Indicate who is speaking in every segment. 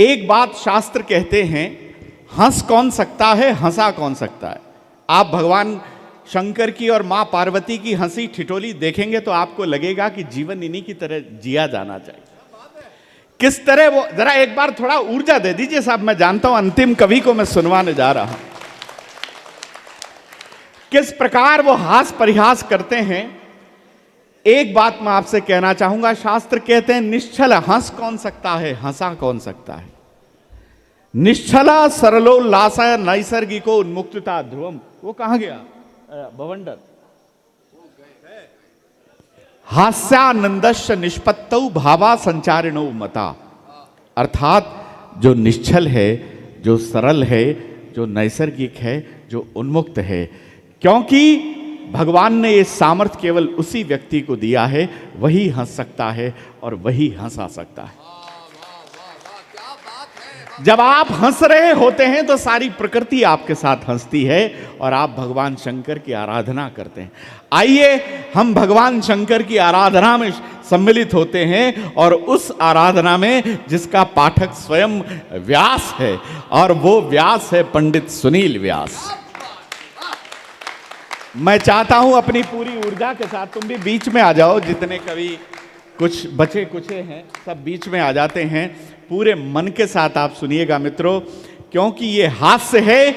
Speaker 1: एक बात शास्त्र कहते हैं, हंस कौन सकता है, हंसा कौन सकता है। आप भगवान शंकर की और मां पार्वती की हंसी ठिठोली देखेंगे तो आपको लगेगा कि जीवन इन्हीं की तरह जिया जाना चाहिए। किस तरह वो, जरा एक बार थोड़ा ऊर्जा दे दीजिए साहब। मैं जानता हूं अंतिम कवि को मैं सुनवाने जा रहा हूं, किस प्रकार वो हास परिहास करते हैं। एक बात मैं आपसे कहना चाहूंगा, शास्त्र कहते हैं निश्चल हंस कौन सकता है, हंसा कौन सकता है। निश्चला सरलोल्लासा नैसर्गिको उन्मुक्तता ध्रुवम, वो कहां गया भवंडर। हास्यानंदस्य निष्पत्तौ भावा संचारिणो मता, अर्थात जो निश्चल है, जो सरल है, जो नैसर्गिक है, जो उन्मुक्त है, क्योंकि भगवान ने ये सामर्थ्य केवल उसी व्यक्ति को दिया है, वही हंस सकता है और वही हंसा सकता है। जब आप हंस रहे होते हैं तो सारी प्रकृति आपके साथ हंसती है और आप भगवान शंकर की आराधना करते हैं। आइए हम भगवान शंकर की आराधना में सम्मिलित होते हैं, और उस आराधना में जिसका पाठक स्वयं व्यास है, और वो व्यास है पंडित सुनील व्यास। मैं चाहता हूं अपनी पूरी ऊर्जा के साथ तुम भी बीच में आ जाओ। जितने कवि कुछ बचे कुचे हैं सब बीच में आ जाते हैं। पूरे मन के साथ आप सुनिएगा मित्रों, क्योंकि ये हास्य है,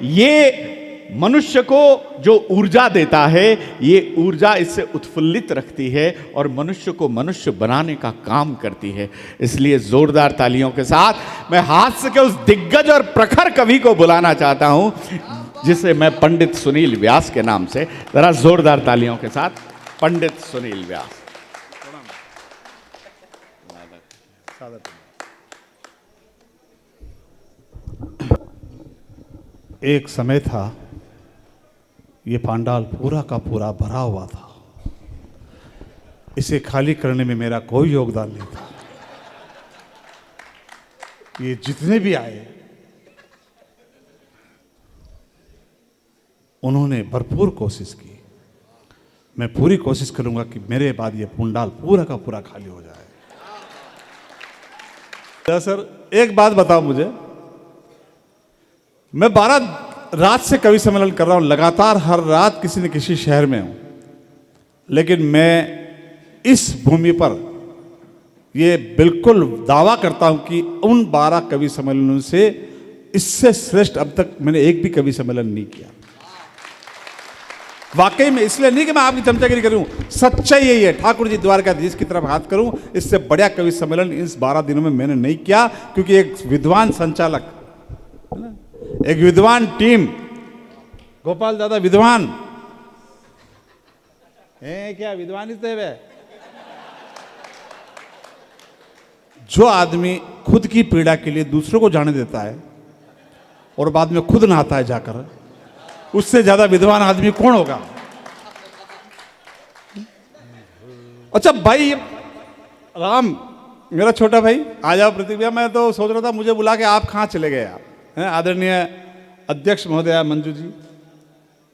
Speaker 1: ये मनुष्य को जो ऊर्जा देता है, ये ऊर्जा इससे उत्फुल्लित रखती है और मनुष्य को मनुष्य बनाने का काम करती है। इसलिए जोरदार तालियों के साथ मैं हास्य के उस दिग्गज और प्रखर कवि को बुलाना चाहता हूं, जिसे मैं पंडित सुनील व्यास के नाम से, जरा जोरदार तालियों के साथ पंडित सुनील व्यास।
Speaker 2: एक समय था, ये पांडाल पूरा का पूरा भरा हुआ था। इसे खाली करने में मेरा कोई योगदान नहीं था। ये जितने भी आए उन्होंने भरपूर कोशिश की। मैं पूरी कोशिश करूंगा कि मेरे बाद ये पंडाल पूरा का पूरा खाली हो जाए। सर एक बात बताओ मुझे, मैं 12 रात से कवि सम्मेलन कर रहा हूं, लगातार हर रात किसी न किसी शहर में हूं, लेकिन मैं इस भूमि पर ये बिल्कुल दावा करता हूं कि उन 12 कवि सम्मेलनों से इससे श्रेष्ठ अब तक मैंने एक भी कवि सम्मेलन नहीं किया। वाकई में, इसलिए नहीं कि मैं आपकी चमचागिरी करूं, सच्चाई यही है। ठाकुर जी द्वारकाधीश की तरफ हाथ करूं, इससे बढ़िया कवि सम्मेलन इस 12 दिनों में मैंने नहीं किया, क्योंकि एक विद्वान संचालक, एक विद्वान टीम, गोपाल दादा विद्वान है क्या, विद्वान ही तो है। जो आदमी खुद की पीड़ा के लिए दूसरों को जाने देता है और बाद में खुद नहाता है जाकर, उससे ज्यादा विद्वान आदमी कौन होगा। अच्छा भाई राम, मेरा छोटा भाई, आ जाओ प्रतिक्रिया। मैं तो सोच रहा था मुझे बुला के आप कहाँ चले गए। आप आदरणीय अध्यक्ष महोदया मंजू जी,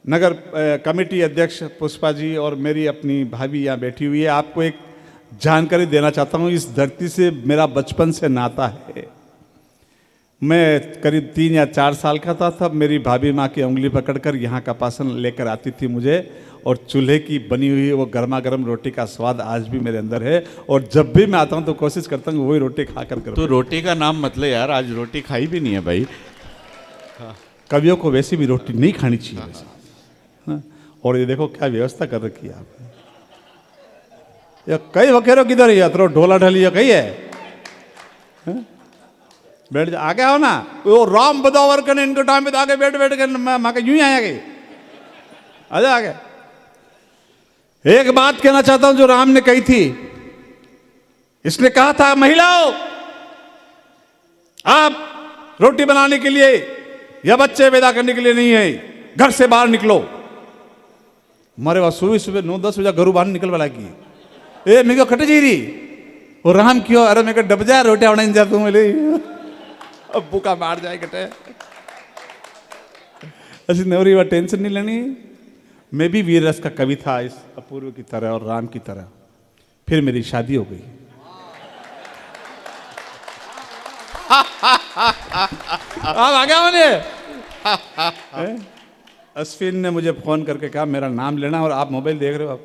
Speaker 2: नगर कमेटी अध्यक्ष पुष्पा जी, और मेरी अपनी भाभी यहाँ बैठी हुई है। आपको एक जानकारी देना चाहता हूँ, इस धरती से मेरा बचपन से नाता है। मैं करीब 3 या 4 साल का था, तब मेरी भाभी माँ की उंगली पकड़कर यहाँ का पासन लेकर आती थी मुझे, और चूल्हे की बनी हुई वो गर्मा गर्म रोटी का स्वाद आज भी मेरे अंदर है। और जब भी मैं आता हूँ तो कोशिश करता हूँ वही रोटी खाकर करूँ।
Speaker 1: तो रोटी का नाम मतलब यार, आज रोटी खाई भी नहीं है भाई।
Speaker 2: कवियों को वैसे भी रोटी नहीं खानी चाहिए वैसे। हाँ? और ये देखो क्या व्यवस्था कर रखी है आपने। ये कई वकेरों किधर है, तो ढोला ढली कही है। बैठ जा, आगे आओ ना। वो राम बदावर करने इनके टाइम पे तो आगे बैठ बैठ कर माँ के यूं ही आएगी। आजा आगे। एक बात कहना चाहता हूं जो राम ने कही थी। इसने कहा था, महिलाओं आप रोटी बनाने के लिए या बच्चे पैदा करने के लिए नहीं है, घर से बाहर निकलो। हमारे पास सुबह सुबह 9-10 बजे घर बाहर निकल वाला की ए मेरे को कट जी रही। और राम क्यों, अरे मेरे को डब जा रोटी बना जा तू मिले अब्बू का मार जाए कटे। ऐसी नवरी व टेंशन नहीं लेनी। मैं भी वीर रस का कवि था इस अपूर्व की तरह और राम की तरह। फिर मेरी शादी हो गई। आप आ गया मैंने। अश्विन ने मुझे फोन करके कहा मेरा नाम लेना और आप मोबाइल देख रहे हो। आप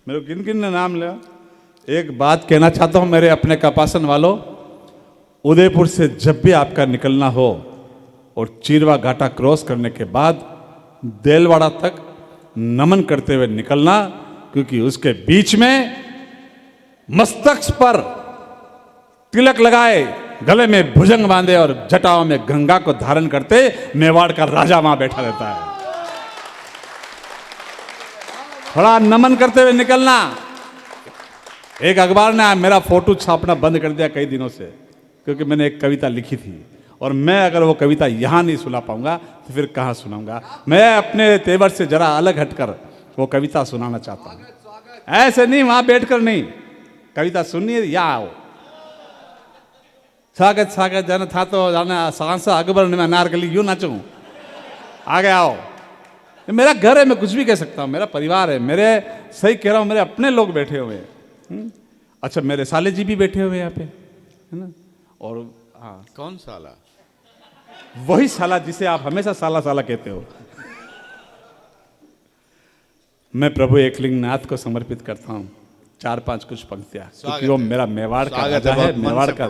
Speaker 2: मेरे को किन किन ने नाम लिया। एक बात कहना चाहता हूं मेरे अपने कपासन वालों, उदयपुर से जब भी आपका निकलना हो और चीरवा घाटा क्रॉस करने के बाद देलवाड़ा तक नमन करते हुए निकलना, क्योंकि उसके बीच में मस्तक पर तिलक लगाए, गले में भुजंग बांधे और जटाओं में गंगा को धारण करते मेवाड़ का राजा वहां बैठा रहता है। थोड़ा नमन करते हुए निकलना। एक अखबार ने मेरा फोटो छापना बंद कर दिया कई दिनों से, क्योंकि मैंने एक कविता लिखी थी और मैं अगर वो कविता यहां नहीं सुना पाऊंगा तो फिर कहां सुनाऊंगा। मैं अपने तेवर से जरा अलग हटकर वो कविता सुनाना चाहता हूं। ऐसे नहीं, वहां बैठकर नहीं, कविता सुननी है, या आओ। स्वागत स्वागत जाना था तो जाना सांसा अकबर ने मैं अनारकली यूं नाचूं, आगे आओ। मेरा घर है, मैं कुछ भी कह सकता हूं, मेरा परिवार है, मेरे, सही कह रहा हूं, मेरे अपने लोग बैठे हुए हैं। अच्छा, मेरे साले जी भी बैठे हुए यहाँ पे, है ना। और हाँ,
Speaker 1: कौन साला?
Speaker 2: वही साला जिसे आप हमेशा साला साला कहते हो। मैं प्रभु एकलिंग नाथ को समर्पित करता हूँ 4-5 कुछ पंक्तियां, क्योंकि वो मेरा मेवाड़ का राजा है, मेवाड़ का।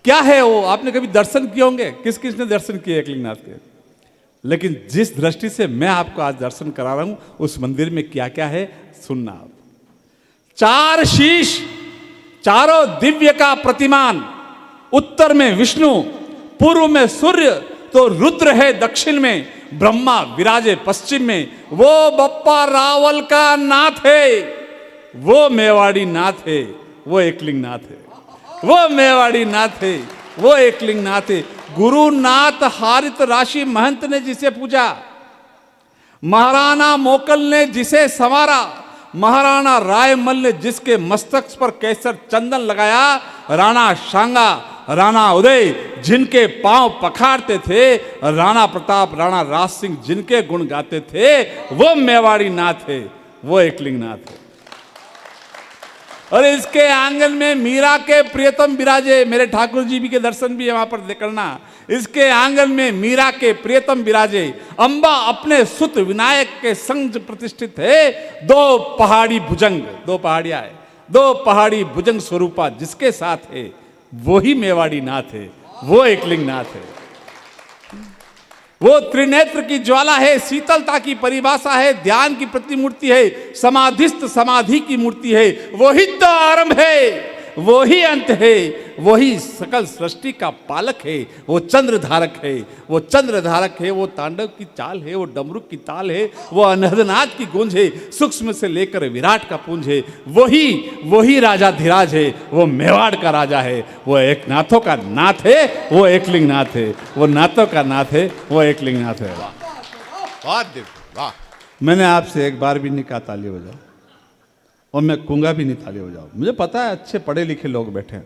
Speaker 2: क्या है वो, आपने कभी दर्शन किए होंगे? किस किस ने दर्शन किए एकलिंग नाथ के? लेकिन जिस दृष्टि से मैं आपको आज दर्शन करा रहा हूं, उस मंदिर में क्या क्या है सुनना आप। 4 शीश, चारों दिव्य का प्रतिमान, उत्तर में विष्णु, पूर्व में सूर्य, तो रुद्र है दक्षिण में, ब्रह्मा विराजे पश्चिम में। वो बप्पा रावल का नाथ है, वो मेवाड़ी नाथ है, वो एकलिंग नाथ है, वो मेवाड़ी नाथ है, वो एकलिंग नाथ है। गुरुनाथ हारित राशि महंत ने जिसे पूजा, महाराणा मोकल ने जिसे संवारा, महाराणा रायमल ने जिसके मस्तक पर केसर चंदन लगाया, राणा शांगा, राणा उदय जिनके पांव पखाड़ते थे, राणा प्रताप, राणा राज सिंह जिनके गुण गाते थे, वो मेवाड़ी नाथ है, वो एकलिंग नाथ है। और इसके आंगन में मीरा के प्रियतम विराजे, मेरे ठाकुर जी भी के दर्शन भी वहां पर करना। इसके आंगन में मीरा के प्रियतम विराजे, अंबा अपने सुत विनायक के संग प्रतिष्ठित है। 2 पहाड़ी भुजंग, 2 पहाड़ियां है, 2 पहाड़ी भुजंग स्वरूपा जिसके साथ है, वो ही मेवाड़ी नाथ है, वो एकलिंग नाथ है। वो त्रिनेत्र की ज्वाला है, शीतलता की परिभाषा है, ध्यान की प्रतिमूर्ति है, समाधिस्थ समाधि की मूर्ति है। वही तो आरंभ है, वही अंत है, वही सकल सृष्टि का पालक है। वो चंद्र धारक है, वो चंद्र धारक है, वो तांडव की चाल है, वो डमरुक की ताल है, वो अनहदनाद की गूंज है, सूक्ष्म से लेकर विराट का पुंज है। वही राजा धीराज है, वो मेवाड़ का राजा है, वो एक नाथों का नाथ है, वो एकलिंग नाथ है, वो नाथों का नाथ है, वो एकलिंग नाथ है।
Speaker 1: वाह।
Speaker 2: मैंने आपसे एक बार भी नहीं कहा ताली बजाओ, और मैं कहूंगा भी नहीं ताली बजाओ। मुझे पता है अच्छे पढ़े लिखे लोग बैठे हैं,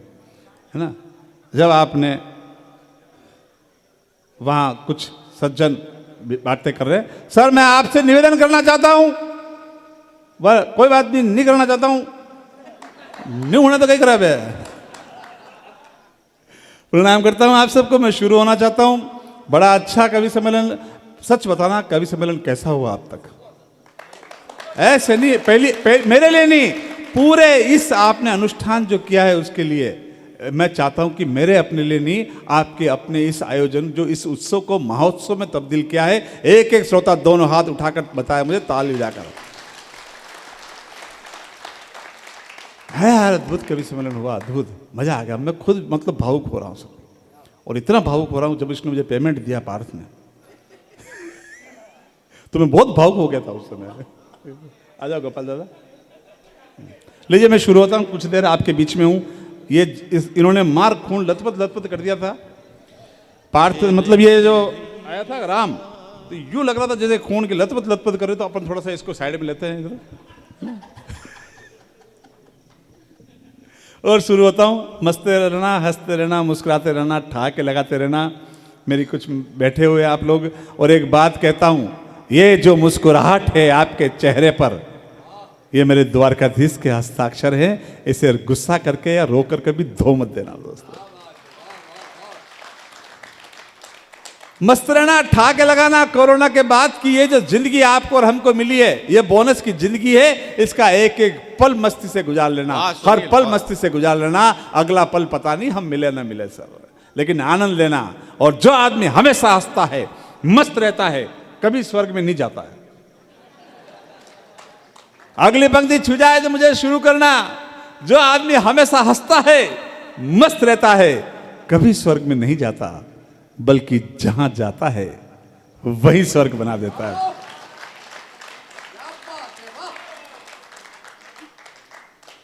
Speaker 2: है ना। जब आपने वहां कुछ सज्जन बातें कर रहे हैं, सर मैं आपसे निवेदन करना चाहता हूं, कोई बात नहीं करना चाहता हूं, नहीं होना तो कहीं खराब है। प्रणाम करता हूं आप सबको। मैं शुरू होना चाहता हूं। बड़ा अच्छा कवि सम्मेलन, सच बताना कवि सम्मेलन कैसा हुआ अब तक? ऐसे नहीं, मेरे लिए नहीं, पूरे इस आपने अनुष्ठान जो किया है उसके लिए मैं चाहता हूं कि मेरे अपने लिए नहीं, आपके अपने इस आयोजन जो इस उत्सव को महोत्सव में तब्दील किया है। एक एक श्रोता दोनों हाथ उठाकर बताया मुझे, ताली बजाकर। है यार, अद्भुत कवि सम्मेलन हुआ, अद्भुत, मजा आ गया। मैं खुद मतलब भावुक हो रहा हूं सब, और इतना भावुक हो रहा हूं जब इसने मुझे पेमेंट दिया पार्थ ने तो मैं बहुत भावुक हो गया था उस समय। आ जाओ गोपाल दादा, लीजिए मैं शुरू होता हूँ। कुछ देर आपके बीच में हूँ। ये इन्होंने मार खून लथपथ कर दिया था पार्थ, मतलब ये जो आया था राम, तो यूं लग रहा था जैसे खून की लथपथ कर रहे। तो अपन थोड़ा सा इसको साइड में लेते हैं इधर और शुरू होता हूँ। मस्ते रहना, हंसते रहना, मुस्कुराते रहना, ठहाके लगाते रहना। मेरी कुछ बैठे हुए आप लोग, और एक बात कहता हूँ, ये जो मुस्कुराहट है आपके चेहरे पर, ये मेरे द्वारकाधीश के हस्ताक्षर हैं, इसे गुस्सा करके या रो करके भी धो मत देना दोस्तों। मस्त रहना, ठा के लगाना। कोरोना के बाद की ये जो जिंदगी आपको और हमको मिली है, ये बोनस की जिंदगी है, इसका एक एक पल मस्ती से गुजार लेना, हर पल मस्ती से गुजार लेना। अगला पल पता नहीं हम मिले ना मिले सर, लेकिन आनंद लेना। और जो आदमी हमेशा हंसता है, मस्त रहता है, कभी स्वर्ग में नहीं जाता है। अगली पंक्ति छू जाए तो मुझे शुरू करना। जो आदमी हमेशा हंसता है, मस्त रहता है, कभी स्वर्ग में नहीं जाता, बल्कि जहां जाता है वही स्वर्ग बना देता है।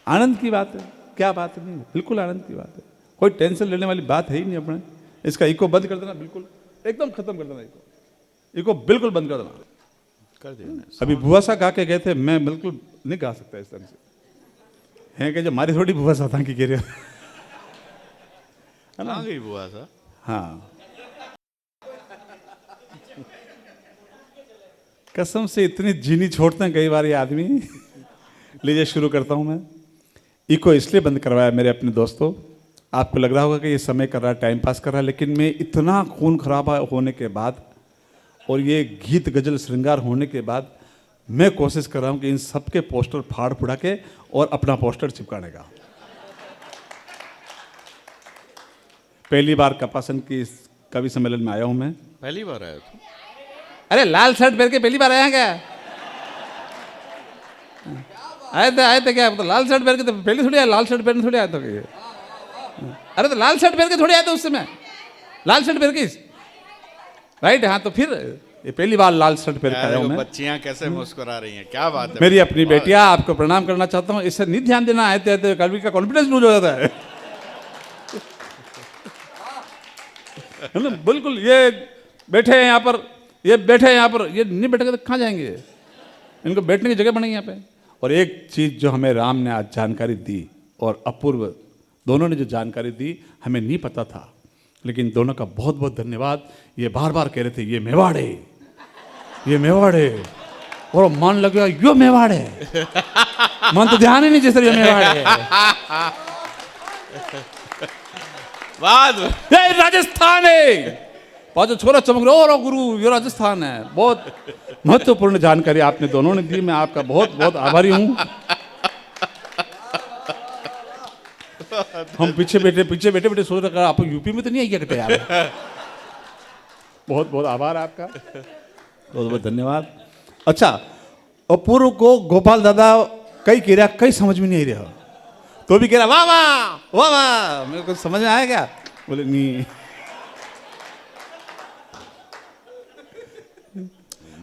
Speaker 2: आनंद की बात है, क्या बात नहीं, बिल्कुल आनंद की बात है। कोई टेंशन लेने वाली बात है ही नहीं अपने। इसका इको बंद कर देना, बिल्कुल एकदम खत्म कर देना। इको बिल्कुल बंद कर देना,
Speaker 1: कर देना।
Speaker 2: अभी बुआ सा गा के गए थे, मैं बिल्कुल नहीं गा सकता इस तरह से। है कि जो हमारी थोड़ी बुआ सा था कि कह रहे
Speaker 1: कहाँ गई बुआ सा?
Speaker 2: हाँ, कसम से इतनी जीनी छोड़ते हैं कई बार ये आदमी। लीजिए शुरू करता हूं मैं। इको इसलिए बंद करवाया मेरे अपने दोस्तों, आपको लग रहा होगा कि ये समय कर रहा है, टाइम पास कर रहा है, लेकिन मैं इतना खून खराबा होने के बाद और ये गीत गजल श्रृंगार होने के बाद मैं कोशिश कर रहा हूं कि इन सबके पोस्टर फाड़ फुड़ा के और अपना पोस्टर चिपकाने का। पहली बार कपासन की इस कवि सम्मेलन में आया हूं मैं।
Speaker 1: पहली बार आया था?
Speaker 2: अरे लाल शर्ट पहन के पहली बार आया क्या? आए थे क्या? तो लाल शर्ट पहन के तो पहले थोड़ी आया, लाल शर्ट पहन थोड़ी आया था क्या? अरे तो लाल शर्ट पहन के थोड़ी आया था उस समय, लाल शर्ट पहन के, राइट? हाँ, तो फिर ये पहली बार लाल शर्ट पहन के आया हूं मैं।
Speaker 1: बच्चियां कैसे मुस्कुरा रही हैं, क्या बात है।
Speaker 2: मेरी अपनी बेटियां, आपको प्रणाम करना चाहता हूँ। इससे नहीं ध्यान देना, आते आते कभी का कॉन्फिडेंस लूज हो जाता है ना? बिल्कुल। ये बैठे हैं यहाँ पर, ये बैठे हैं यहाँ पर, ये नहीं बैठेंगे तो कहाँ जाएंगे? इनको बैठने की जगह बनी यहाँ पे। और एक चीज जो हमें राम ने आज जानकारी दी और अपूर्व दोनों ने जो जानकारी दी, हमें नहीं पता था, लेकिन दोनों का बहुत बहुत धन्यवाद। ये बार बार कह रहे थे ये मेवाड़ है, ये मेवाड़ है, और मन लग गया यो मेवाड़ है। मन तो ध्यान ही नहीं जिस तरह ये मेवाड़ है। ये राजस्थान है, पाँच छोरा चमक रहा, और गुरु ये राजस्थान है। बहुत महत्वपूर्ण जानकारी आपने दोनों ने दी, मैं आपका बहुत बहुत आभारी हूं। हम पीछे बैठे सोच रहे आप यूपी में तो नहीं आई क्या कहते यार। बहुत बहुत आभार आपका, बहुत बहुत धन्यवाद। अच्छा, अपूर्व को गोपाल दादा कई कह रहा, कई समझ में नहीं आ रहा, तो भी कह रहा वाह वाह वाह वाह। मेरे को समझ में आया क्या? बोले नहीं।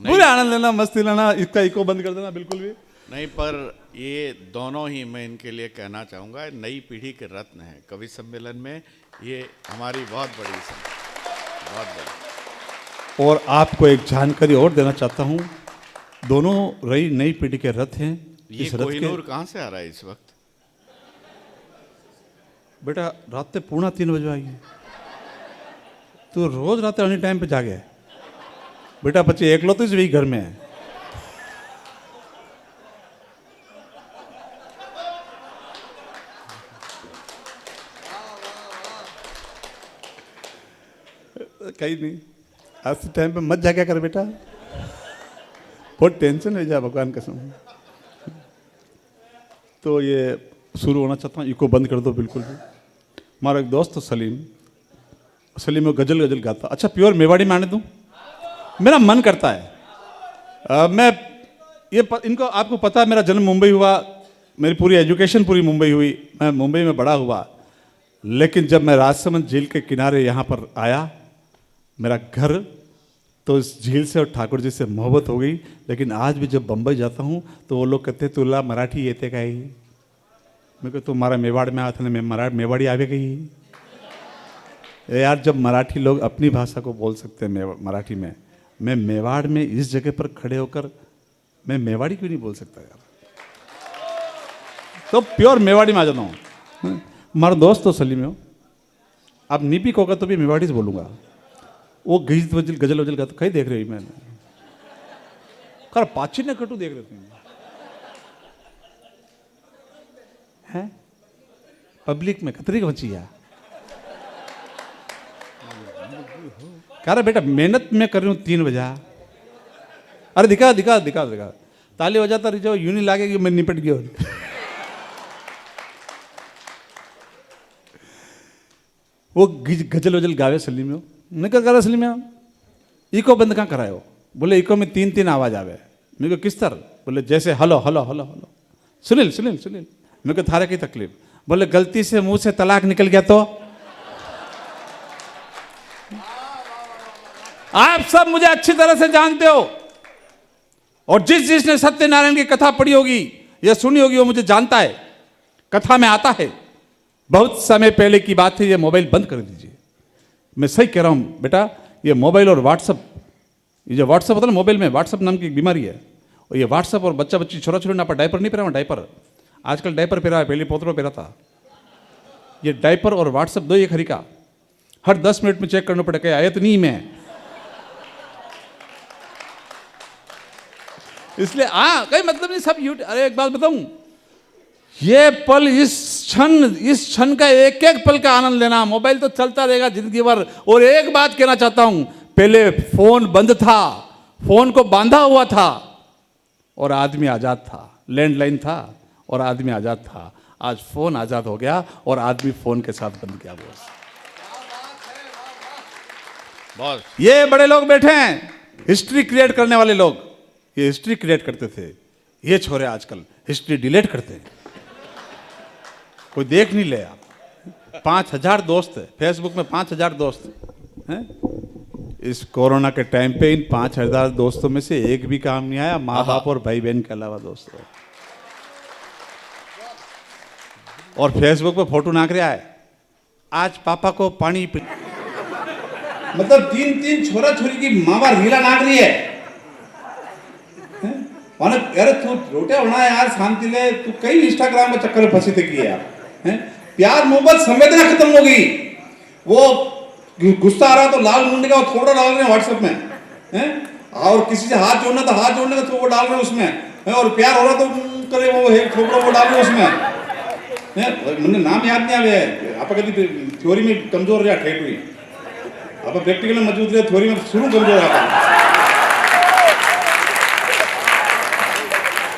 Speaker 2: पूरे आनंद लेना, मस्ती लेना, इसका इको बंद कर देना बिल्कुल भी
Speaker 1: नहीं। पर ये दोनों ही मैं इनके लिए कहना चाहूँगा, नई पीढ़ी के रत्न हैं कवि सम्मेलन में। ये हमारी बहुत बड़ी बहुत बड़ी।
Speaker 2: और आपको एक जानकारी और देना चाहता हूँ, दोनों रही नई पीढ़ी के रथ हैं।
Speaker 1: ये कोहिनूर कहाँ से आ रहा है इस वक्त?
Speaker 2: बेटा रात 2:45 बजे आई है, तो रोज रात अन्य टाइम पे जागे बेटा। बच्चे एकलौते वही घर में है। कहीं नहीं, आज से टाइम पे मत जागया कर बेटा, बहुत टेंशन है जा, भगवान कसम। तो ये शुरू होना चाहता हूँ, इको बंद कर दो बिल्कुल भी। हमारा एक दोस्त सलीम में गजल गाता। अच्छा, प्योर मेवाड़ी में आने दूँ? मेरा मन करता है। मैं इनको आपको पता है, मेरा जन्म मुंबई हुआ, मेरी पूरी एजुकेशन पूरी मुंबई हुई, मैं मुंबई में बड़ा हुआ। लेकिन जब मैं राजसमंद झील के किनारे यहाँ पर आया, मेरा घर, तो इस झील से और ठाकुर जी से मोहब्बत हो गई। लेकिन आज भी जब बम्बई जाता हूँ तो वो लोग कहते तुला मराठी येते का ही। मैं कहता तू मारा मेवाड़ में आता ना, मैं मेवाड़ी आवे गई यार। जब मराठी लोग अपनी भाषा को बोल सकते हैं मराठी में, मैं मेवाड़ में इस जगह पर खड़े होकर मैं मेवाड़ी क्यों नहीं बोल सकता यार? तो प्योर मेवाड़ी में आ जाता हूँ। हमारा दोस्त तो सलीम हो, अब निपिक होगा तो भी मेवाड़ी से बोलूँगा। वो गजल वजल का तो कहीं देख रही मैंने कर पाची ने कटू देख रहे थे। है पब्लिक में खतरी को बची है। कह रहा बेटा मेहनत मैं कर रही हूँ 3 बजे। अरे दिखा दिखा दिखा दिखा ताली बजाता रही जो यूं नहीं लागे कि मैं निपट गया। वो गजल वजल गावे सलीम में मैं क्या करा सलीम में इको बंद कहाँ कराए हो? बोले इको में 3 आवाज आवे। मैं को किस तरह? बोले जैसे hello hello hello hello Sunil Sunil Sunil. मैं को थारे की तकलीफ? बोले गलती से मुंह से तलाक निकल गया तो? आप सब मुझे अच्छी तरह से जानते हो और जिसने सत्यनारायण की कथा पढ़ी होगी या सुनी होगी वो मुझे जानता है, कथा में आता है। बहुत समय पहले की बात है, ये मोबाइल बंद कर दीजिए। मैं सही कह रहा हूं बेटा, ये मोबाइल और व्हाट्सअप, ये जो व्हाट्सअप होता है ना मोबाइल में, व्हाट्सअप नाम की एक बीमारी है। और ये व्हाट्सअप और बच्चा बच्ची छोरा छोरी ना पर डायपर नहीं पहरा, डायपर आजकल डायपर पहरा है, पहले पोतरो पहरा था। ये डायपर और व्हाट्सअप दो एक हरी का, हर 10 मिनट में चेक करना पड़ेगा आया तो नहीं मैं। इसलिए कहीं मतलब नहीं सब यूट्यूब। अरे एक बात बताऊं, ये पल इस क्षण का एक एक पल का आनंद लेना। मोबाइल तो चलता रहेगा जिंदगी भर। और एक बात कहना चाहता हूं, पहले फोन बंद था, फोन को बांधा हुआ था और आदमी आजाद था। लैंडलाइन था और आदमी आजाद था। आज फोन आजाद हो गया और आदमी फोन के साथ बंद गया। बॉस ये बड़े लोग बैठे हैं, हिस्ट्री क्रिएट करने वाले लोग, ये हिस्ट्री क्रिएट करते थे। ये छोरे आजकल हिस्ट्री डिलीट करते हैं, कोई देख नहीं ले। आप 5000 दोस्त है फेसबुक में, 5000 दोस्त हैं। इस कोरोना के टाइम पे इन 5000 दोस्तों में से एक भी काम नहीं आया, माँ बाप और भाई बहन के अलावा दोस्तों। और फेसबुक पे फोटो नाक रहा है, आज पापा को पानी मतलब 3 छोरा छोरी की माँ बाप रीला नाक रही है। अरे तू रोटे होना यार, शांति ले। तू कई इंस्टाग्राम के चक्कर में फंसी थे की यार, प्यार मोहब्बत संवेदना खत्म हो गई। वो गुस्सा आ रहा तो लाल मुंडे का थोड़ा डाल रहे हैं व्हाट्सएप में, और किसी से हाथ जोड़ना तो हाथ जोड़ने का तो वो डाल रहे हैं उसमें, और प्यार हो रहा तो करे वो थोड़ा वो डाल रहे हैं उसमें। मैंने नाम याद नहीं आवे। आप कभी थ्योरी में कमजोर रहा ठेठ हुई, आप प्रैक्टिकल में मौजूद रहे, थ्योरी में शुरू कमजोर आता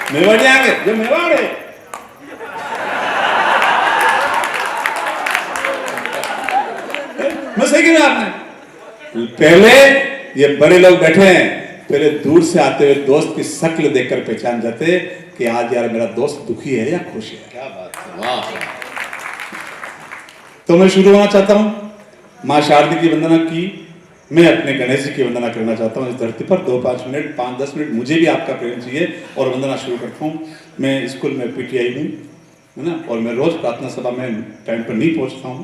Speaker 2: मेवाड़ी आ गए जो मेवाड़ है। मैं सही कह रहा आपने। पहले ये बड़े लोग बैठे हैं, पहले दूर से आते हुए दोस्त की शक्ल देखकर पहचान जाते कि आज यार मेरा दोस्त दुखी है या खुश है। क्या बात है, वाह। तो मैं शुरू होना चाहता हूं मां शारदी की वंदना की, मैं अपने गणेश जी की वंदना करना चाहता हूँ इस धरती पर। 2-5 मिनट 5-10 मिनट मुझे भी आपका प्रेम चाहिए और वंदना शुरू करता हूँ। मैं स्कूल में पीटीआई हूँ, है ना, और मैं रोज प्रार्थना सभा में टाइम पर नहीं पहुँचता हूँ।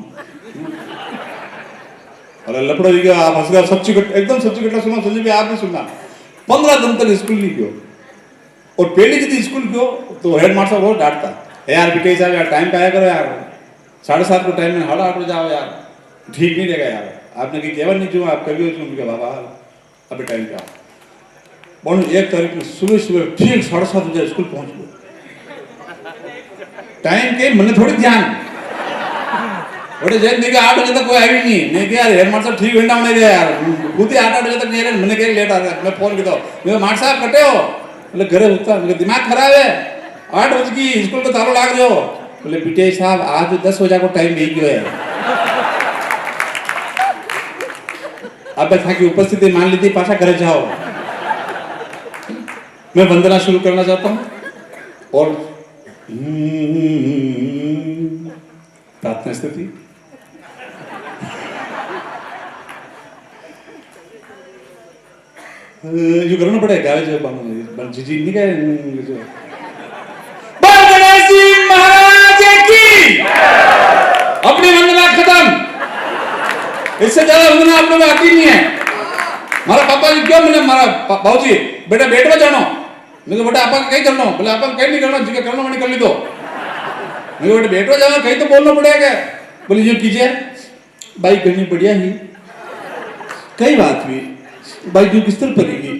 Speaker 2: और लपड़ो जी का आप हंस रहे, सच्ची एकदम सच्ची घटना सुना, संजय भी आप भी सुनना। 15 दिन तक स्कूल नहीं गयो, और पहले यदि स्कूल गयो तो हेड मास्टर बहुत डांटता, यार पीटीआई साहब यार टाइम पे आया करो यार, 7:30 को टाइम में 8:30 बजे जाओ यार, ठीक नहीं रहेगा यार। आपने कि केवल नहीं जो आप कभी हो बाबा अभी टाइम पे आओ। और 1 तारीख में सुबह सुबह ठीक 7:30 बजे स्कूल पहुंच गए। टाइम के मैंने थोड़ी ध्यान बड़े जैन देखा 8 बजे तक कोई आई नहीं। मैं क्या हेड मास्टर ठीक घंटा होने दिया यार, खुद ही 8 बजे तक नहीं रहे। मैंने क्या लेट आ गया, मैं फोन किया, मैं मास्टर साहब कटे हो? बोले घरे होता, मेरा दिमाग खराब है, 8 बजे की स्कूल को तालो लाग रहे हो। बोले पीटीआई साहब आज 10 बजे को टाइम दे गयो है। अब था कि उपस्थिति मान ली थी, पाछा घर जाओ। मैं वंदना शुरू करना चाहता हूं और प्रार्थना स्थिति। जो करना पड़ेगा जो जी नहीं गए गणेश जी महाराज की अपनी वंदना खत्म। इससे ज्यादा वंदना आप लोग आती नहीं है। हमारा पापा जी क्यों, मैंने हमारा बाबू जी बेटा बेट में जानो, मैं बेटा आपा कहीं करना, बोले आपा कहीं नहीं करना, जिसका करना मैंने कर ली। तो मैं बेटा बेट में जाना कहीं तो बोलना पड़ेगा। बोले ये कीजिए भाई, करनी बढ़िया ही कई बात हुई भाई, जो किस तरह पड़ेगी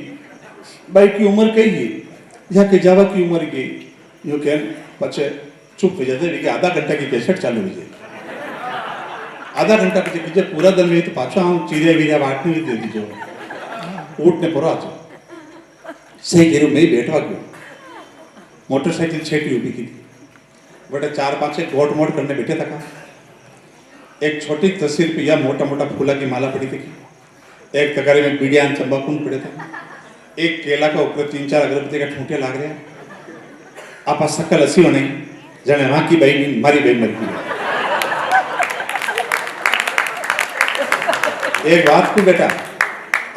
Speaker 2: भाई की उम्र कही है या के जावा की उम्र की, यो कह पचे चुप हो जाते कि आधा घंटा की कैसेट चालू हुई है, आधा घंटा પછી બીજે પૂરા દલ में तो पाछो हम चीरे वीरा वाटनी दे दीजो ऊँटने पर आज सही कह मैं बैठवा गयो मोटरसाइकिल छेटी उभी की बटे 4-5 गोट मोट करने बैठे था। एक छोटी तस्वीर पे या मोटा मोटा फूला की माला पड़ी थी, एक तगारे में बीड़िया तंबाकू पड़े थे, एक केला का ऊपर 3-4 अगरबत्ती का ठूंठे लाग रहे आप सकल हसी हो नहीं जाने वहां की बहन मारी बहन मर गई। एक बात को बेटा,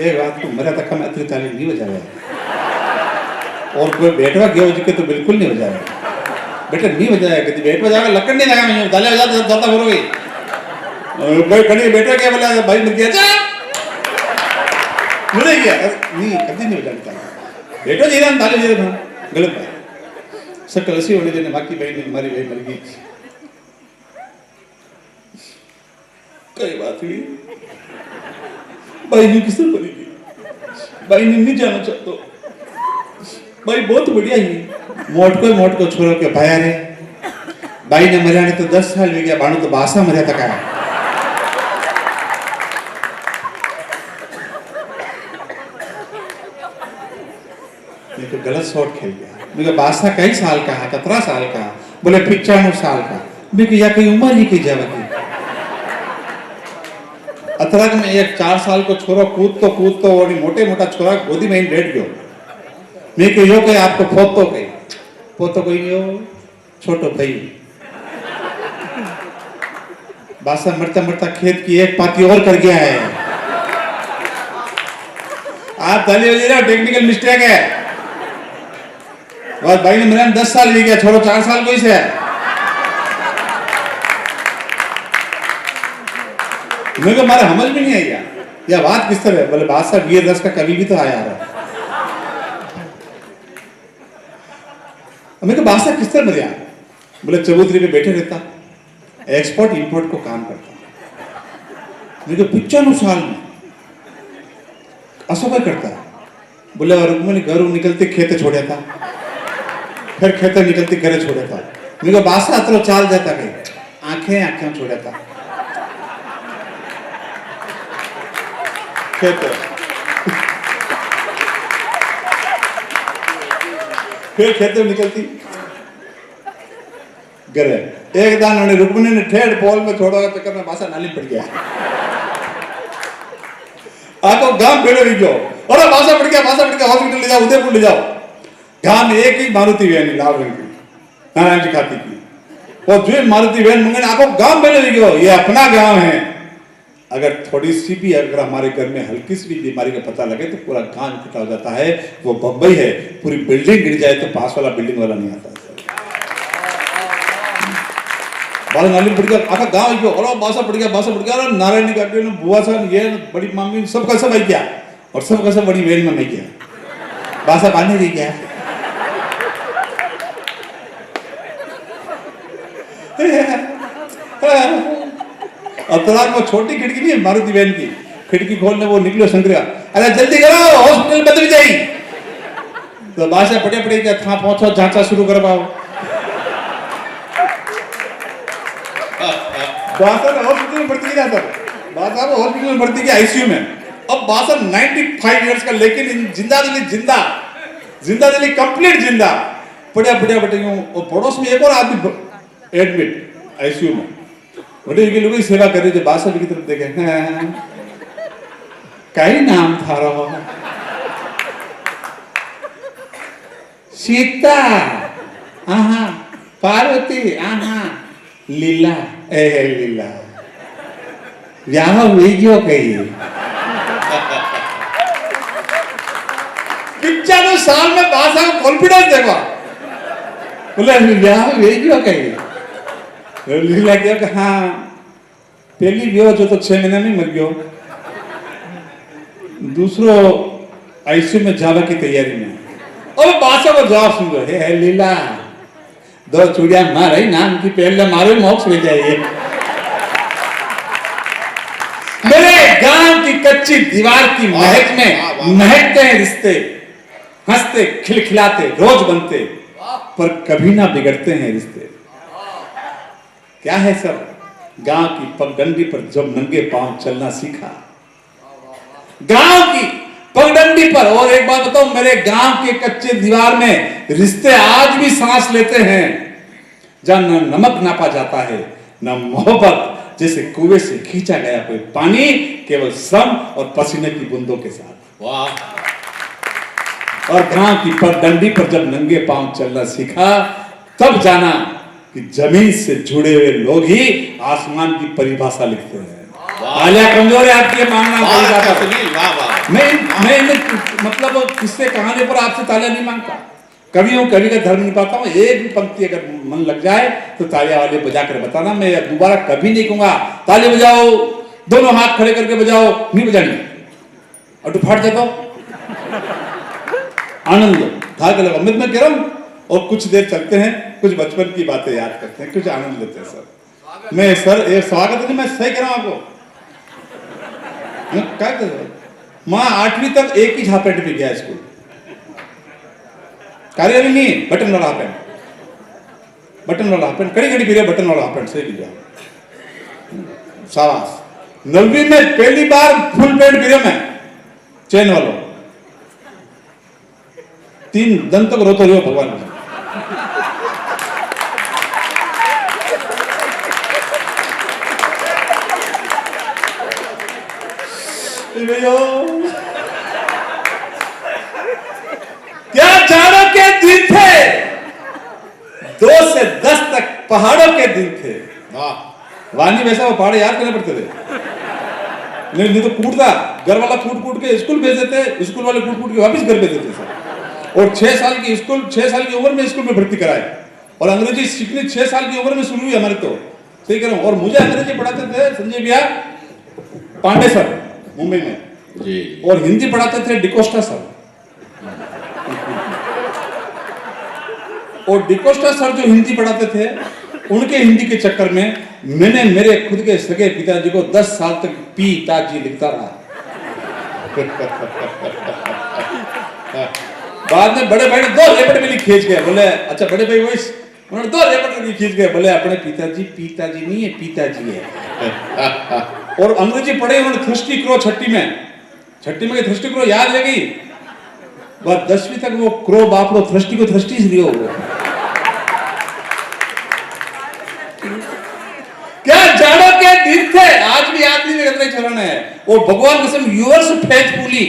Speaker 2: एक बात को मेरा तक हम अतरी ताली नहीं बजा रहा और कोई बैठवा गया जी के तो बिल्कुल नहीं बजा रहा बेटा, नहीं बजाया कि बैठ बजाएगा लकड़ नहीं लगा मैं दाले बजा दाता बोलोगे कोई कहीं बैठा क्या बोला भाई मिल गया जा मुझे क्या नहीं कभी नहीं बजाता बैठो जी राम दाले जी राम गलत बात सकल हसी होने देने बाकी भाई ने हमारी भाई मर गई कई बात हुई भाई ने किस तरह बनेगी भाई ने नहीं जाना चाहता भाई बहुत बढ़िया ही मोट को छोरो के भाया रे भाई ने मरिया ने तो 10 साल हो गया बाणु तो बासा मरिया तक आया मैं तो गलत शॉट खेल गया मैं बासा कई साल का है 17 साल का बोले 95 साल का मैं या कोई उम्र ही की जावा की अतरक में एक 4 साल को छोरो कूद तो और मोटे मोटा छोरा गोदी में बैठ गयो मैं को यो कहे आपको पोतो कोई नहीं हो छोटो भाई बासा मरता मरता खेत की एक पाती और कर गया है आप ताली बजा रहे हो टेक्निकल मिस्टेक है बस भाई ने मेरा 10 साल ले गया छोरो 4 साल कोई से है मेरे को हमारे समझ में नहीं आई या बात किस तरह है बोले बादशाह वीर रस का कवि भी तो आया है मेरे को बादशाह किस तरह मरिया बोले चबूतरी पे बैठे रहता एक्सपोर्ट इंपोर्ट को काम करता मेरे को 95 साल में असो क्या करता बोले रुक्मणी घर निकलते खेते छोड़ा था फिर खेते निकलते घरे छोड़ा था मेरे को बादशाह अतरो चाल जाता कहीं आंखें छोड़ा था खेते फिर खेते में निकलती घरे एक दान उन्हें रुक्मणी ने ठेठ पोल में छोड़ा चक्कर में बासा नाली पड़ गया आको गांव बेड़े भी गयो और बासा पड़ गया हॉस्पिटल ले जाओ उदयपुर ले जाओ गांव में एक ही मारुति वैन लाल रंग की नारायण जी खाती की और जो मारुति वैन मंगने आको गांव बेड़े भी गयो ये अपना गांव है अगर थोड़ी सी भी अगर हमारे घर में हल्की सी भी बीमारी का पता लगे तो पूरा गांव इकट्ठा हो जाता है वो बम्बई है पूरी बिल्डिंग गिर जाए तो पास वाला बिल्डिंग वाला नहीं आता बाल नाली पड़ गया आखा गांव गयो और बासा पड़ गया और नारायण का बुआ साहब ये बड़ी मम्मी सबका सब आई गया और सबका सब बड़ी वेन में नहीं गया बासा पानी नहीं गया अतराग वो छोटी खिड़की नहीं है मारुति वैन की खिड़की खोलने वो निकलो शंकरिया अरे जल्दी करो हॉस्पिटल बदल जाई तो बासा पड़े क्या था पहुंचो जांचा शुरू करवाओ बासा हॉस्पिटल में भर्ती किया था बासा हॉस्पिटल में भर्ती किया आईसीयू में अब बासा 95 इयर्स का लेकिन जिंदा दिली कंप्लीट जिंदा पड़े और पड़ोस में एक और आदमी एडमिट आईसीयू में बड़े के लोग सेवा कर रहे थे बासा की तरफ देखे कई नाम था रहा सीता पार्वती लीला लीला व्याह वीडियो कही 95 साल में बासा का कॉन्फिडेंस देखो बोले व्याह वीडियो कही लीला क्या कहा पहली व्यो जो तो 6 महीने में मर गयो दूसरो आईसीयू में जावा की तैयारी में और बासा को जवाब सुन दो हे लीला 2 चूड़िया मारे नाम की पहले मारे मोक्ष ले जाइए मेरे गांव की कच्ची दीवार की महक में महकते हैं रिश्ते हंसते खिलखिलाते रोज बनते पर कभी ना बिगड़ते हैं रिश्ते क्या है सर? गांव की पगडंडी पर जब नंगे पांव चलना सीखा, गांव की पगडंडी पर। और एक बात बताऊं, मेरे गांव के कच्चे दीवार में रिश्ते आज भी सांस लेते हैं, जहां न नमक नापा जाता है न मोहब्बत, जैसे कुएं से खींचा गया कोई पानी, केवल श्रम और पसीने की बूंदों के साथ। वाह! और गांव की पगडंडी पर जब नंगे पांव चलना सीखा, तब जाना कि जमीन से जुड़े हुए लोग ही आसमान की परिभाषा लिखते हैं। तालियां कमजोर है आपकी, मांगना मैं मतलब किससे कहानी पर आपसे तालियां नहीं मांगता, कवि हूं, कवि का धर्म नहीं पाता हूं। एक भी पंक्ति अगर मन लग जाए तो तालियां वाले बजा कर बताना, मैं दोबारा कभी नहीं कहूंगा ताली बजाओ, दोनों हाथ खड़े करके बजाओ, नहीं बजानी और तो फाट जाता आनंद लो, था अमित मैं कह रहा हूं। और कुछ देर चलते हैं, कुछ बचपन की बातें याद करते हैं, कुछ आनंद लेते हैं सर। मैं सर ये स्वागत नहीं, मैं सही कह रहा हूं आपको। क्या कर रहे हो? मैं 8वीं तक एक ही हाफ पैंट में गया स्कूल, कार्यालय नहीं, बटन वाला हाफ पैंट, बटन वाला हाफ पैंट, कड़ी कड़ी पीरियड बटन वाला हाफ पैंट से गया। शाबाश। 9वीं में पहली बार फुल पैंट पीरियड में चेन वालों, 3 दिन तक रोते रहो भगवान। क्या जाड़ों के दिन थे, 2 से 10 तक पहाड़ों के दिन थे। वाह वानी, वैसा वो पहाड़ याद करने पड़ते थे, नहीं तो कूटता, घर वाला कूट कूट के स्कूल भेज देते, स्कूल वाले कूट कूट के वापस घर भेज देते सर। और 6 साल की स्कूल, 6 साल की उम्र में स्कूल में भर्ती कराए, और अंग्रेजी सीखनी 6 साल की उम्र में शुरू हुई हमारे, तो सही कह रहा हूं। और मुझे अंग्रेजी पढ़ाते थे संजय भैया पांडे सर मुंबई में जी, और हिंदी पढ़ाते थे डिकोस्टा सर। और डिकोस्टा सर जो हिंदी पढ़ाते थे, उनके हिंदी के चक्कर में मैंने मेरे खुद के सगे पिताजी को 10 साल तक पिताजी लिखता रहा। बाद में बड़े भाई ने 2 रेपट में खींच गए, बोले अच्छा बड़े भाई वॉइस, उन्होंने 2 रेपट में खींच गए, बोले अपने पिताजी पिताजी नहीं है, पिताजी है। और अंग्रेजी पढ़े उन्होंने, थ्रस्टी क्रो छठी में थ्रस्टी क्रो याद रह गई, बस 10वीं तक वो क्रो बाप रो थ्रस्टी को थ्रस्टी से लियो। क्या जाड़ों के दिन थे, आज भी आदमी में कितने चरण है। वो भगवान कसम यूअर्स फेथफुली,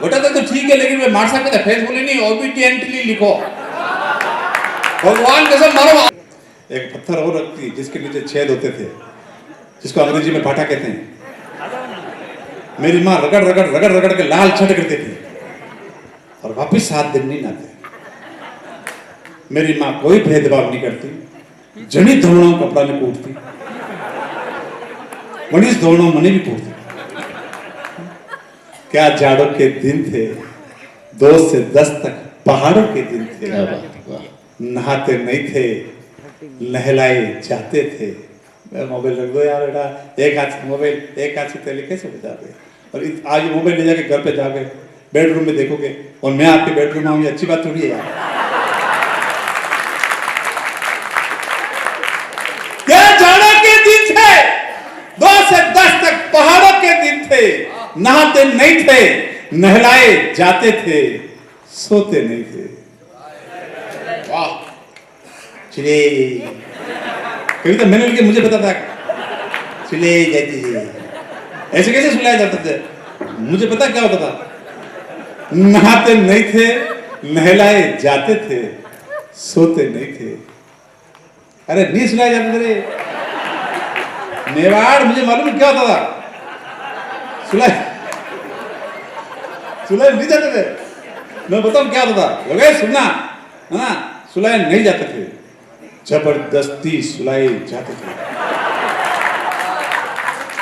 Speaker 2: बेटा तो ठीक है, लेकिन मैं मार सकता फेथफुली नहीं, ओबीडिएंटली लिखो। भगवान कसम मारो। एक पत्थर और रखती जिसके नीचे छेद होते थे, जिसको अंग्रेजी में भाटा कहते हैं। मेरी माँ रगड़ रगड़ रगड़ रगड़ के लाल छट करती थी और वापिस 7 दिन नहीं नाते। मेरी माँ कोई भेदभाव नहीं करती, जनी धोणों कपड़ा में कूटती, मनीष धोणों मने भी कूटती। क्या जाड़ों के दिन थे, 2 से 10 तक पहाड़ों के दिन थे। नहाते नहीं थे, नहलाए जाते थे। मोबाइल रख दो यार बेटा, एक हाथ से मोबाइल, एक हाथ से तेले कैसे बजाते। और आज मोबाइल ले जाके घर पे जाके बेडरूम में देखोगे और मैं आपके बेडरूम में आऊंगी, अच्छी बात थोड़ी है यार। क्या जाड़ों के दिन थे, 2 से 10 तक पहाड़ों के दिन थे। नहाते नहीं थे, नहलाए जाते थे, सोते नहीं थे। वाह चले, कभी तो मैंने लिखे, मुझे पता था सुले जाती थी, ऐसे कैसे सुलाया जाता थे, मुझे पता क्या होता था। नहाते नहीं थे, नहलाए जाते थे, सोते नहीं थे। अरे नहीं सुलाए जाते थे मेवाड़, मुझे मालूम क्या होता था। सुलाए नहीं जाते थे, मैं बताऊं क्या होता था, लोग सुनना है ना। सुलाए नहीं जाते थे, जबरदस्ती सुलाए जाते थे।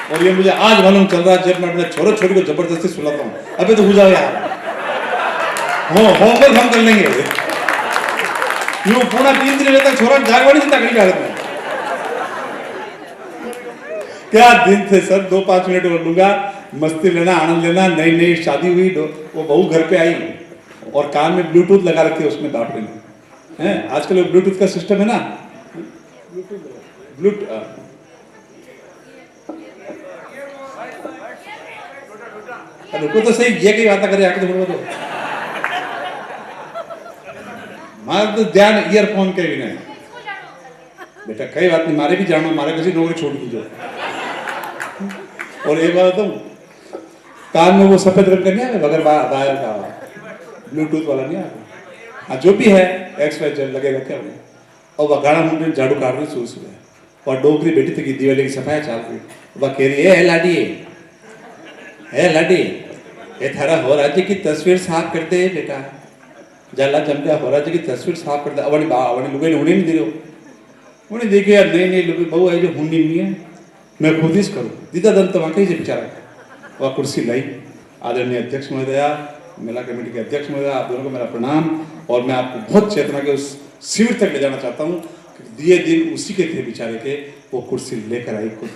Speaker 2: और ये मुझे आज मालूम चल रहा है, जब मैं अपने छोरे छोरी को जबरदस्ती सुलाता हूँ। अबे तो हो जाओ यार, होमवर्क हम कर लेंगे। यूं पूरा 3 दिन तक छोरा जागवानी से तकलीफ हालत में। क्या दिन थे सर, 2-5 मिनट और लूंगा, मस्ती लेना, आनंद लेना। नई नई शादी हुई, वो बहू घर पे आई और कान में ब्लूटूथ लगा रखे उसमें बाप ने हैं। आजकल ब्लूटूथ का सिस्टम है ना, ब्लूटूथ रुको तो सही, ये कई बात करे आके तो बोलो तो मार तो ध्यान ईयरफोन के भी नहीं बेटा, कई बात नहीं, मारे भी जानो, मारे किसी नौकरी छोड़ दीजो। और एक बात तो कान में वो सफेद रंग का नहीं है बगैर वायर का, ब्लूटूथ वाला नहीं है। हाँ जो भी है एक्स वाई लगेगा क्या उन्हें। और वह गाना मुंडे झाड़ू काट रही सुबह सुबह, और डोकरी बेटी थी कि दिवाली की सफाई चाल रही, वह कह रही है लाडी, है लाडी, ये थारा हो राज्य की तस्वीर साफ करते है बेटा, जाला जमका हो राज्य की तस्वीर साफ करते। अवनी बा अवनी लुगे उन्हें नहीं दे रहे, उन्हें देखे यार नहीं नहीं लुगे बहु है जो हुंडी नहीं है, मैं खुद ही करूँ दीदा दल तो वहाँ कहीं से बेचारा। वह कुर्सी लाई, आदरणीय अध्यक्ष महोदया, मेला कमेटी के अध्यक्ष महोदय, आप दोनों को मेरा प्रणाम। और मैं आपको बहुत चेतना के उस शिविर तक ले जाना चाहता हूँ, दिए दिन उसी के थे बेचारे के। वो कुर्सी लेकर आई, खुद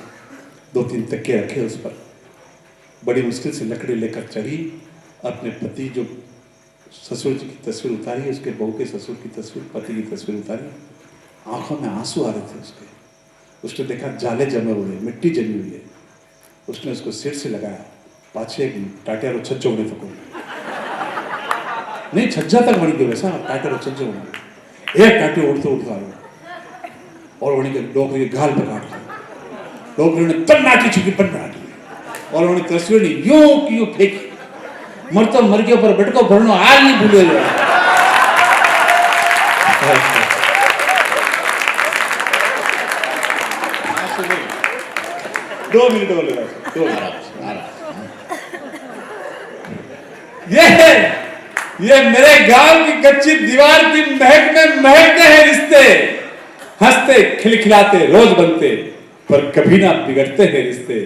Speaker 2: 2-3 तकिए रखे उस पर, बड़ी मुश्किल से लकड़ी लेकर चढ़ी, अपने पति जो ससुर जी की तस्वीर उतारी, उसके बहू के ससुर की तस्वीर, पति की तस्वीर उतारी, आंखों में आंसू आ रहे थे उसके। उसने देखा जाले जमे हुए, मिट्टी जमी हुई है, उसने उसको सिर से लगाया, पाछे एक टाटियारो छज्जो बने थको नहीं छज्जा तक बनी गयो वैसा टाटियारो छज्जो बने, एक टाटियो उड़ते उड़ते आयो और वही के डोकरी के गाल पे काट दिया, डोकरी ने पन्नाटी छुकी पन्नाटी, और वही तस्वीर ने यूं की यूं फेंकी, मर तो मर गया पर बटको भरनो हाल नहीं भूले जाए। 2 मिनट बोलेगा, 2 मिनट। ये मेरे गांव की कच्ची दीवार की महक में महकते हैं रिश्ते, हंसते खिलखिलाते रोज बनते, पर कभी ना बिगड़ते हैं रिश्ते,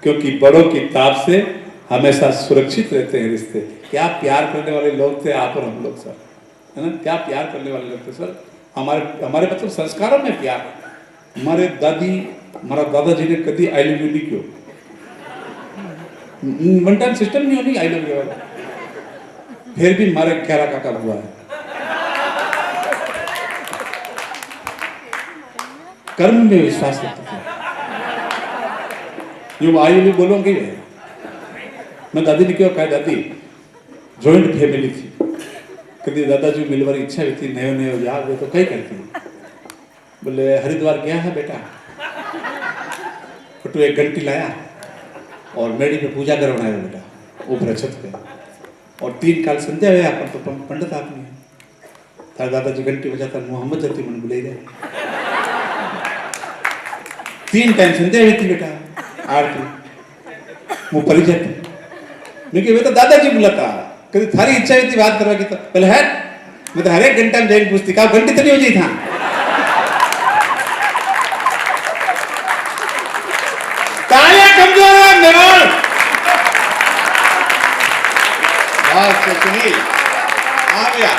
Speaker 2: क्योंकि बड़ों की ताब से हमेशा सुरक्षित रहते हैं रिश्ते। क्या प्यार करने वाले लोग थे आप और हम लोग सर, है ना, क्या प्यार करने वाले लोग थे सर। हमारे मतलब संस्कारों में प्यार। हमारे दादी, हमारा दादाजी ने कभी आई लव यू नहीं क्यों, वन टाइम सिस्टम नहीं होनी आई लव यू वाला, फिर भी हमारे ख्याला काका हुआ है। कर्म में विश्वास रखते थे, यूं आई लव यू बोलोगे। मैं दादी ने क्यों कहा, दादी जॉइंट फैमिली थी, कभी दादाजी मिलने की इच्छा हुई थी, नयो नयो याद हो तो कई करती, बोले हरिद्वार गया है बेटा, फटू एक घंटी लाया और मेड़ी पे पूजा करवाया बेटा ऊपर छत पे, और 3 काल संध्या हुआ अपन तो पंडित आदमी है, तार दादाजी घंटी बजाता मोहम्मद जती मन बुले गए, 3 टाइम संध्या हुई थी बेटा, आरती मुँह परी जाती, लेकिन वे तो दादाजी बुलाता, कभी थारी इच्छा हुई थी बात करवा की तो पहले है, मैं तो हर एक घंटा में जाएगी पूछती, कहा घंटी तो नहीं हो जाई था, तालियां कमजोर है मेवाड़। सुनील आ गया,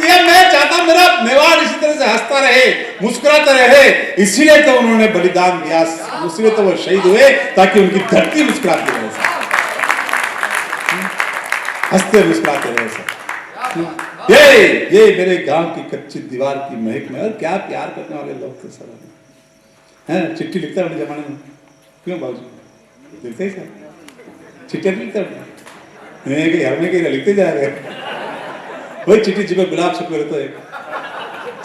Speaker 2: ये मैं चाहता हूं मेरा मेवाड़ इसी तरह से हंसता रहे, मुस्कुराता रहे, इसीलिए तो उन्होंने बलिदान दिया, इसीलिए तो वो शहीद हुए ताकि उनकी धरती मुस्कुराती रहे, हंसते मुस्कुराते रहे सर। ये मेरे गांव की कच्ची दीवार की महक में, और क्या प्यार करने वाले लोग थे सर, हैं चिट्ठी लिखता है अपने जमाने में, क्यों बाबूजी लिखते ही सर, चिट्ठी लिखता है घर में कहीं लिखते जा रहे, वही चिट्ठी जिसमें गुलाब छुपे रहते हैं,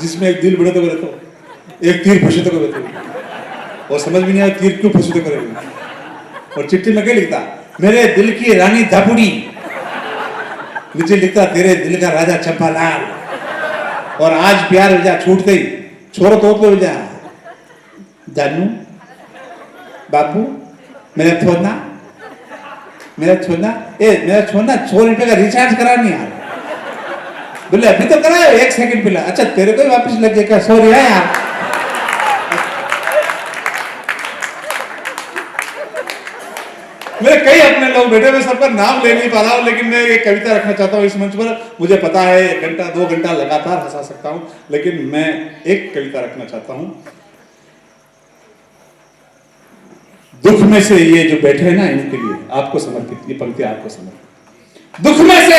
Speaker 2: जिसमें एक दिल बड़े तो रहते, एक तीर फंसे तो रहते, और समझ भी नहीं आया तीर क्यों फंसे तो करे, और चिट्ठी में क्या लिखता, मेरे दिल की रानी धापुड़ी, नीचे लिखता तेरे दिल का राजा चंपालाल, और आज प्यार हो जा छूटते ही छोरो तो हो जा, जानू बाबू मेरा छोड़ना, मेरा छोड़ना, मेरा छोड़ना 100 रुपए का रिचार्ज करानी यार, बोले अभी तो कराया 1 सेकंड पहले, अच्छा तेरे को ही वापस लग जाएगा 100 रिया यार। मेरे कई अपने लोग बैठे, मैं सबका नाम ले नहीं पा रहा हूं, लेकिन मैं एक कविता रखना चाहता हूं इस मंच पर। मुझे पता है 1 घंटा 2 घंटा लगातार हंसा सकता हूं, लेकिन मैं एक कविता रखना चाहता हूं। दुख में से ये जो बैठे हैं ना, इनके लिए आपको समर्पित, ये पंक्ति आपको समर्पित। दुख में से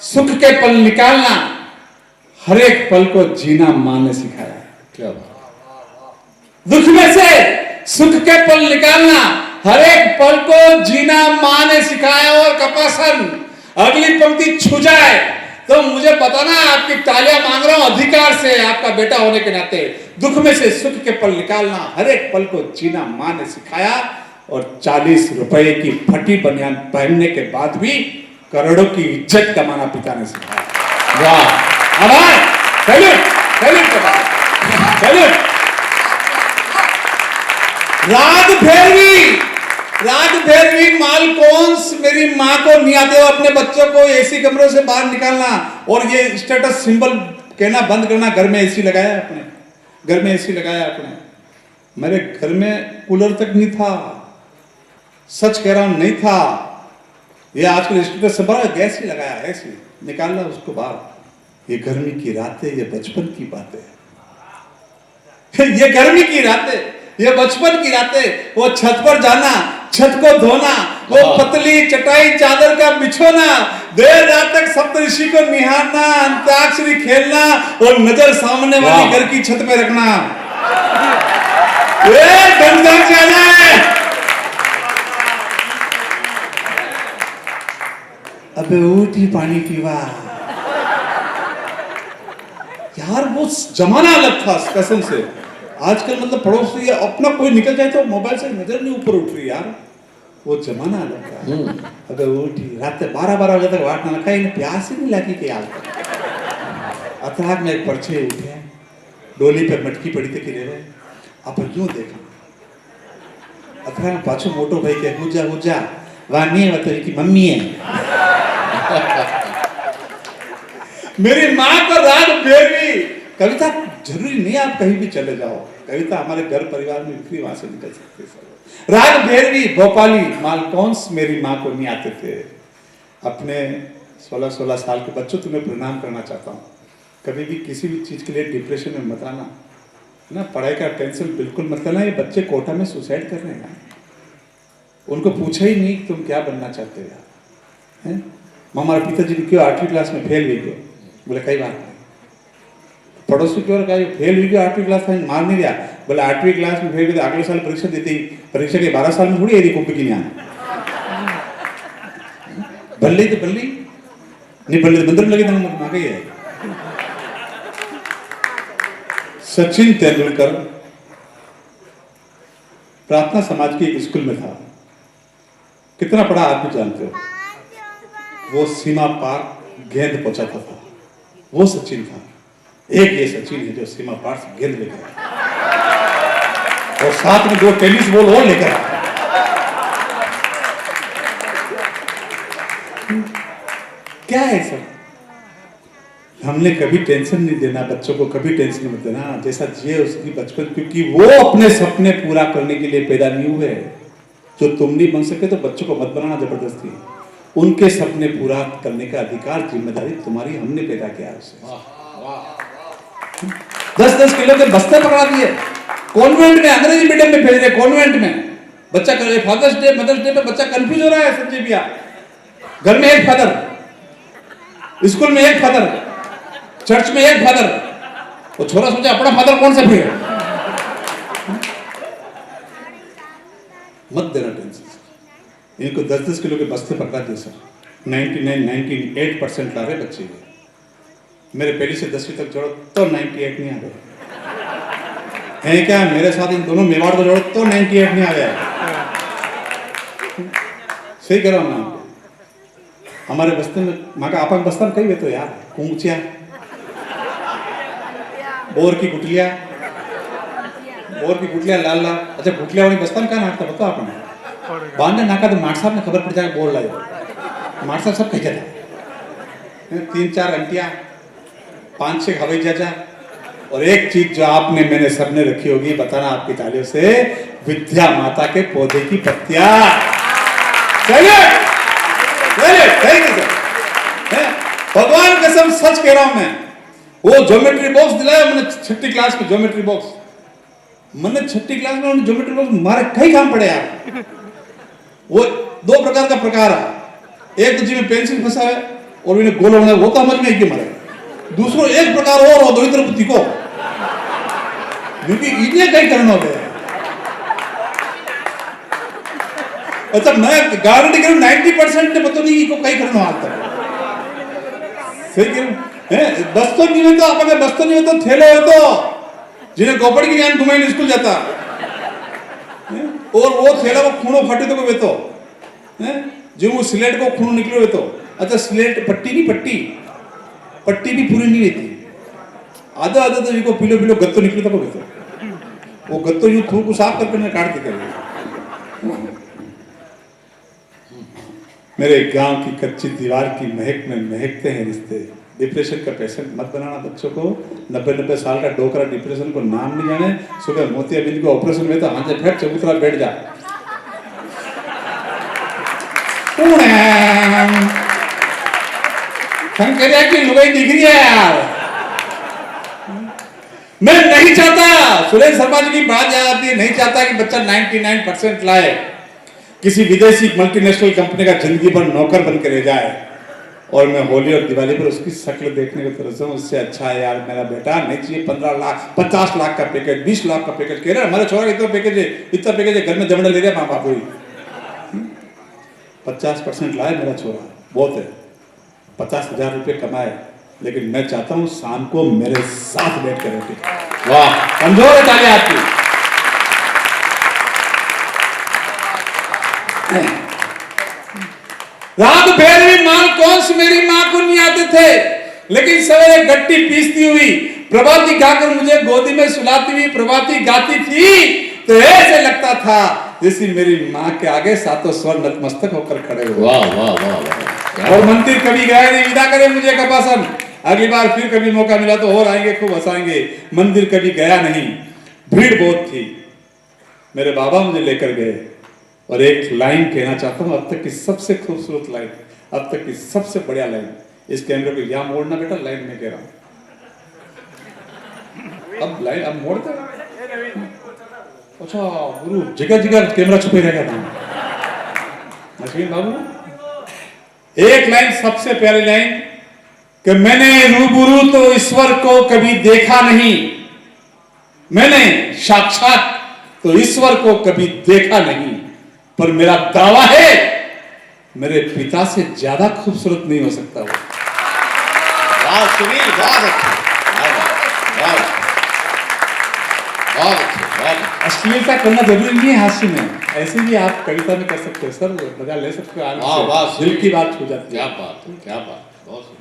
Speaker 2: सुख के पल निकालना, हर एक पल को जीना माँ ने सिखाया। क्या बात, दुख में से सुख के पल निकालना, हर एक पल को जीना माँ ने सिखाया। और कपासन अगली पंक्ति छू जाए तो मुझे बताना, आपकी तालियां मांग रहा हूं अधिकार से, आपका बेटा होने के नाते। दुख में से सुख के पल निकालना, हर एक पल को जीना माँ ने सिखाया। और 40 रुपए की फटी बनियान पहनने के बाद भी करोड़ों की इज्जत कमाना पिता ने सिखाया। वाह, आभार, सैल्यूट, सैल्यूट, सैल्यूट। राग भैरवी, राग भैरवी मालकोंस मेरी माँ को नहीं आते हो अपने बच्चों को एसी कमरों से बाहर निकालना और ये स्टेटस सिंबल कहना बंद करना। घर में एसी लगाया अपने, घर में एसी लगाया अपने। मेरे घर में कूलर तक नहीं था, सच कह रहा हूं, नहीं था। ये आजकल स्टेटस से बड़ा गैस ही लगाया, ऐसी निकालना उसको बाहर। ये गर्मी की रातें, ये बचपन की बातें, ये गर्मी की रातें, ये बचपन की रातें। वो छत पर जाना, छत को धोना, वो पतली चटाई चादर का बिछोना, देर रात तक सप्तऋषि को निहारना, अंताक्षरी खेलना और नजर सामने वाली घर की छत पे रखना। ये ढंग से आ जाए। अबे उठी पानी पीवा यार, वो जमाना अलग था कसम से। आजकल मतलब पड़ोस से अपना कोई निकल जाए तो मोबाइल से नजर नहीं ऊपर उठ रही यार, वो जमाना अलग था। अबे उठी रात 12-12 बजे तक वाट ना खाई, प्यास ही नहीं लगी कि यार। अतराग में एक पर्चे उठे, डोली पे मटकी पड़ी थी कि रे आप यूं देखा, अतराग पाछो मोटो भाई के हुजा वानी है वतरी की मम्मी है। मेरी माँ को राग भैरवी। कविता जरूरी नहीं आप कहीं भी चले जाओ, कविता हमारे घर परिवार में भी वहां से निकल सकती है। राग भैरवी भोपाली मालकोंस मेरी माँ को नहीं आते थे। अपने 16-16 साल के बच्चों तुम्हें प्रणाम करना चाहता हूँ। कभी भी किसी भी चीज के लिए डिप्रेशन में मत आना ना, पढ़ाई का टेंशन बिल्कुल मत लेना। ये बच्चे कोटा में सुसाइड कर रहे हैं, उनको पूछा ही नहीं तुम क्या बनना चाहते हो यार। हमारे पिताजी ने क्यों 8वीं क्लास में फेल हुई क्यों? बोले कई बात नहीं। पड़ोसी क्यों कहा फेल हुई क्यों 8वीं क्लास में? मार नहीं दिया। बोले 8वीं क्लास में फेल हुई तो अगले साल परीक्षा देती, परीक्षा के 12 साल में थोड़ी यदि कुंभ की नहीं बल्ली तो बल्ली नहीं, बल्ली मंदिर में लगी तो आ गई है। सचिन तेंदुलकर प्रार्थना समाज के एक स्कूल में था। कितना पढ़ा आप भी जानते हो। वो सीमा पार गेंद पहुंचाता था, वो सचिन था। एक ये सचिन है जो सीमा पार से गेंद लेकर और साथ में 2 टेनिस बॉल और लेकर आया। क्या है सर? हमने कभी टेंशन नहीं देना बच्चों को, कभी टेंशन मत देना, जैसा जिए उसकी बचपन, क्योंकि वो अपने सपने पूरा करने के लिए पैदा नहीं हुए। जो तुम नहीं बन सके तो बच्चों को मत बनाना जबरदस्ती। उनके सपने पूरा करने का अधिकार, जिम्मेदारी तुम्हारी, हमने पैदा किया उसे। 10-10 किलो के बस्ते पकड़ा दिए, कॉन्वेंट में, अंग्रेजी मीडियम में भेज रहे, कॉन्वेंट में। बच्चा कर रहे, फादर्स डे मदर्स डे पे बच्चा कंफ्यूज हो रहा है। संजय भैया, घर में एक फादर, स्कूल में एक फादर, चर्च में एक फादर। वो छोरा सोचा अपना फादर कौन सा फिर। मत देना टेंशन। इनको 10-10 किलो के बस्ते पकड़ा दिए सर। 98% ला रहे बच्चे। मेरे पहली से 10वीं तक जोड़ो तो 98 नहीं आ गए हैं क्या? मेरे साथ इन दोनों मेवाड़ को जोड़ो तो 98 नहीं आ गया। सही कह रहा हूँ मैं। हमारे बस्ते में माँ का आपा बस्ता में कही गए तो यार, कुंचिया, बोर की गुटलिया, लाल लाल। अच्छा गुटलिया वाली बस्ता में क्या नाटक बताओ आपने? बांधे नाका तो माट साहब ने खबर पड़ जाएगा, बोल रहा माट साहब सब कह जाता। 3-4 अंटिया, 5-6 हवाई जहाज और एक चीज जो आपने मैंने सबने रखी होगी, बताना आपकी तालियों से, विद्या माता के पौधे की पत्तियां। भगवान कसम सच कह रहा हूं मैं। वो ज्योमेट्री बॉक्स दिलाया मैंने 6ठी क्लास में, ज्योमेट्री बॉक्स मैंने 6ठी क्लास में ज्योमेट्री बॉक्स मारे कई काम पड़े यार। वो 2 प्रकार का प्रकार है। एक तो जिसमें पेंसिल फंसा है और इन्हें गोल होना, वो तो समझ में एक मारे। दूसरो एक प्रकार और दो तरफ तीखो क्योंकि इन्हें कहीं करना हो गया। अच्छा मैं गारंटी करूं 90% ने पता नहीं को कहीं करना आता सही करूं बस्तो नहीं में तो अपने बस्तो नहीं में तो थेले हो तो जिन्हें गोपड़ की ज्ञान घुमाई स्कूल जाता और वो थेला वो खूणो फटे तो को वेतो जो वो स्लेट को खूणो निकलो वेतो अच्छा स्लेट पट्टी नहीं पट्टी भी पूरी नहीं रहती आधा आधा तो इनको पीलो पीलो गत्तो निकले तो को वेतो वो गत्तो यूं थूक साफ करके मैं काट देते मेरे गांव की कच्ची दीवार की महक में महकते हैं रिश्ते। डिप्रेशन का पेशेंट मत बनाना बच्चों को 90 साल का डोकरा डिप्रेशन को नाम नहीं जाने सुबह मोतियाबिंद को ऑपरेशन में तो हाथ से फेंक चबूतरा बैठ जा की लुगाई दिख रही है यार मैं नहीं चाहता सुरेश शर्मा जी की बात याद आती है नहीं चाहता कि बच्चा 99% लाए किसी विदेशी मल्टीनेशनल कंपनी का जिंदगी भर नौकर बन के रह जाए और मैं होली और दिवाली पर उसकी शक्ल देखने को तरस हूँ उससे अच्छा है यार मेरा बेटा नहीं चाहिए 15 लाख 50 लाख का पैकेज 20 लाख का पैकेज कह रहे हमारे छोरा इतना पैकेज है घर में जमना ले रहे माँ बाप ही 50% लाए मेरा छोरा बहुत है 50,000 रुपये कमाए लेकिन मैं चाहता हूँ शाम को मेरे साथ बैठ कर रोटी वाह कमजोर है ताली आपकी रात दोपहर में माल कौन सी मेरी माँ को नहीं आते थे लेकिन सवेरे गट्टी पीसती हुई प्रभाती गाकर मुझे गोदी में सुलाती हुई प्रभाती गाती थी तो ऐसे लगता था जैसे मेरी माँ के आगे सातों स्वर नतमस्तक होकर खड़े हुए वाह वाह वाह और मंदिर कभी गया नहीं विदा करे मुझे कपासन अगली बार फिर कभी मौका मिला तो और आएंगे खूब हंसाएंगे मंदिर कभी गया नहीं भीड़ बहुत थी मेरे बाबा मुझे लेकर गए और एक लाइन कहना चाहता हूं अब तक की सबसे खूबसूरत लाइन अब तक की सबसे बढ़िया लाइन इस कैमरे को यहां मोड़ना बेटा लाइन में कह रहा हूं अब लाइन अब मोड़ते अच्छा गुरु जगह जगह कैमरा छुपे रहेगा था अश्विन बाबू एक लाइन सबसे प्यारी लाइन कि मैंने रूबरू तो ईश्वर को कभी देखा नहीं मैंने साक्षात तो ईश्वर को कभी देखा नहीं पर मेरा दावा है मेरे पिता से ज्यादा खूबसूरत नहीं हो सकता वो
Speaker 1: वाह सुनील बहुत
Speaker 2: अश्लीलता करना जरूरी नहीं है हास्य में ऐसे भी आप कविता में कर सकते हो सर मजा ले सकते हो दिल की बात हो जाती है
Speaker 1: क्या बात बहुत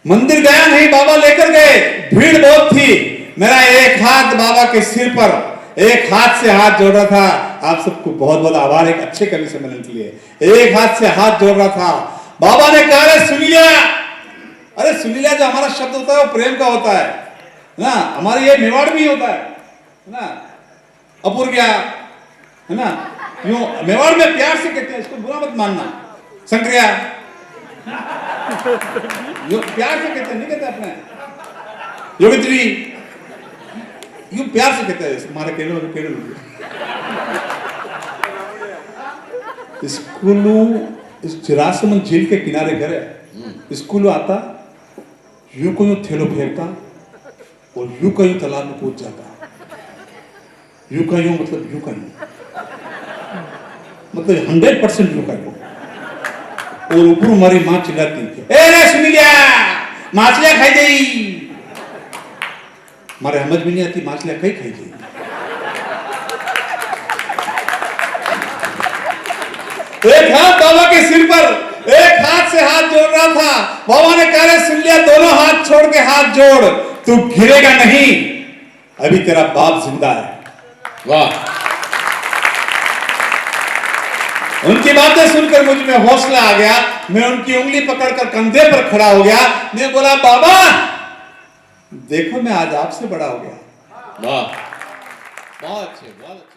Speaker 2: मंदिर गया नहीं बाबा लेकर गए भीड़ बहुत थी मेरा एक हाथ बाबा के सिर पर एक हाथ से हाथ जोड़ रहा था आप सबको बहुत बहुत आभार एक अच्छे कवि से मिलने के लिए एक हाथ से हाथ जोड़ रहा था बाबा ने कहा अरे सुनीला जो हमारा शब्द होता है वो प्रेम का होता है ना हमारे ये मेवाड़ भी होता है ना अपूर गया है ना यूं मेवाड़ में प्यार से कहते हैं इसको बुरा मत मानना शंकरिया यूं प्यार से कहते हैं नहीं कहते अपने योगित्री यूं प्यार से कहते हैं हमारे केरल स्कूलू इस चिरासमन झील के किनारे घर है स्कूल आता यूं को यूं थैलो फेंकता और यूं का यूं तालाब में कूद जाता यूं का यूं मतलब यूं का यूं मतलब 100% यूं का यूं और ऊपर हमारी माँ चिल्लाती ए रे सुनी गया माछलियां खाई गई हमारे समझ में नहीं आती माछलियां कहीं खाई गई एक हाथ बाबा के सिर पर एक हाथ से हाथ जोड़ रहा था बाबा ने कहा सुन लिया दोनों हाथ छोड़ के हाथ जोड़ तू गिरेगा नहीं अभी तेरा बाप जिंदा है वाह उनकी बातें सुनकर मुझ में हौसला आ गया मैं उनकी उंगली पकड़कर कंधे पर खड़ा हो गया मैं बोला बाबा देखो मैं आज आपसे बड़ा हो गया वाह बहुत अच्छे बहुत